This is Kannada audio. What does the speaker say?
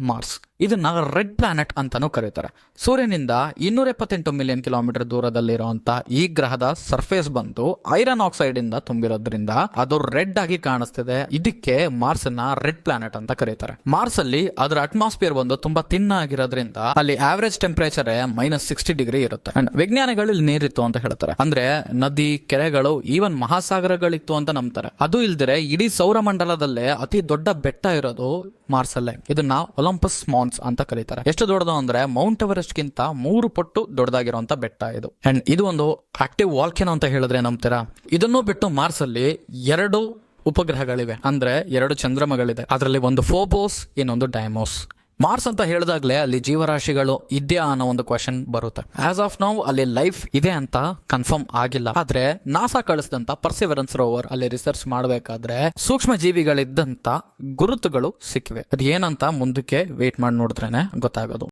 ಮಾರ್ಸ್. ಇದನ್ನ ರೆಡ್ ಪ್ಲಾನೆಟ್ ಅಂತಾನೂ ಕರೀತಾರೆ. ಸೂರ್ಯನಿಂದ 278 ಮಿಲಿಯನ್ ಕಿಲೋಮೀಟರ್ ದೂರದಲ್ಲಿರುವಂತ ಈ ಗ್ರಹದ ಸರ್ಫೇಸ್ ಬಂದು ಐರನ್ ಆಕ್ಸೈಡ್ ಇಂದ ತುಂಬಿರೋದ್ರಿಂದ ಅದು ರೆಡ್ ಆಗಿ ಕಾಣಿಸ್ತಿದೆ. ಇದಕ್ಕೆ ಮಾರ್ಸ್ ಅನ್ನ ರೆಡ್ ಪ್ಲಾನೆಟ್ ಅಂತ ಕರೀತಾರೆ. ಮಾರ್ಸ್ ಅಲ್ಲಿ ಅದರ ಅಟ್ಮಾಸ್ಫಿಯರ್ ಬಂದು ತುಂಬಾ ತಿನ್ನ ಆಗಿರೋದ್ರಿಂದ ಅಲ್ಲಿ ಆವರೇಜ್ ಟೆಂಪರೇಚರ್ -60 ಇರುತ್ತೆ. ಅಂಡ್ ವಿಜ್ಞಾನಿಗಳು ಇಲ್ಲಿ ನೀರಿತ್ತು ಅಂತ ಹೇಳ್ತಾರೆ. ಅಂದ್ರೆ ನದಿ, ಕೆರೆಗಳು, ಈವನ್ ಮಹಾಸಾಗರಗಳಿತ್ತು ಅಂತ ನಂಬ್ತಾರೆ. ಅದು ಇಲ್ದಿರೆ ಇಡೀ ಸೌರಮಂಡಲದಲ್ಲೇ ಅತಿ ದೊಡ್ಡ ಬೆಟ್ಟ ಇರೋದು ಮಾರ್ಸ್ ಅಲ್ಲೇ. ಇದನ್ನ ಒಲಂಪಸ್ ಮಾನ್ಸ್ ಅಂತ ಕರೀತಾರೆ. ಎಷ್ಟು ದೊಡ್ಡದು ಅಂದ್ರೆ ಮೌಂಟ್ ಎವರೆಸ್ಟ್ ಗಿಂತ 3 ಪಟ್ಟು ದೊಡ್ಡದಾಗಿರುವಂತ ಬೆಟ್ಟ ಇದು. ಅಂಡ್ ಇದು ಒಂದು ಆಕ್ಟಿವ್ ವಾಲ್ಕೆನೋ ಅಂತ ಹೇಳಿದ್ರೆ ನಂಬ್ತೀರಾ? ಇದನ್ನು ಬಿಟ್ಟು ಮಾರ್ಸ್ ಅಲ್ಲಿ 2 ಉಪಗ್ರಹಗಳಿವೆ, ಅಂದ್ರೆ 2 ಚಂದ್ರಮಗಳಿದೆ. ಅದರಲ್ಲಿ ಒಂದು ಫೋಬೋಸ್, ಇನ್ನೊಂದು ಡೈಮೋಸ್. ಮಾರ್ಸ್ ಅಂತ ಹೇಳಿದಾಗ್ಲೇ ಅಲ್ಲಿ ಜೀವರಾಶಿಗಳು ಇದೆಯಾ ಅನ್ನೋ ಒಂದು ಕ್ವೆಶನ್ ಬರುತ್ತೆ. ಆಸ್ ಆಫ್ ನೌ ಅಲ್ಲಿ ಲೈಫ್ ಇದೆ ಅಂತ ಕನ್ಫರ್ಮ್ ಆಗಿಲ್ಲ. ಆದ್ರೆ ನಾಸಾ ಕಳಿಸಿದಂತ ಪರ್ಸಿವರೆನ್ಸ್ ರೋವರ್ ಅಲ್ಲಿ ರಿಸರ್ಚ್ ಮಾಡಬೇಕಾದ್ರೆ ಸೂಕ್ಷ್ಮ ಜೀವಿಗಳಿದ್ದಂತ ಗುರುತುಗಳು ಸಿಕ್ಕಿವೆ. ಅದು ಏನಂತ ಮುಂದಕ್ಕೆ ವೇಟ್ ಮಾಡಿ ನೋಡಿದ್ರೇನೆ ಗೊತ್ತಾಗೋದು.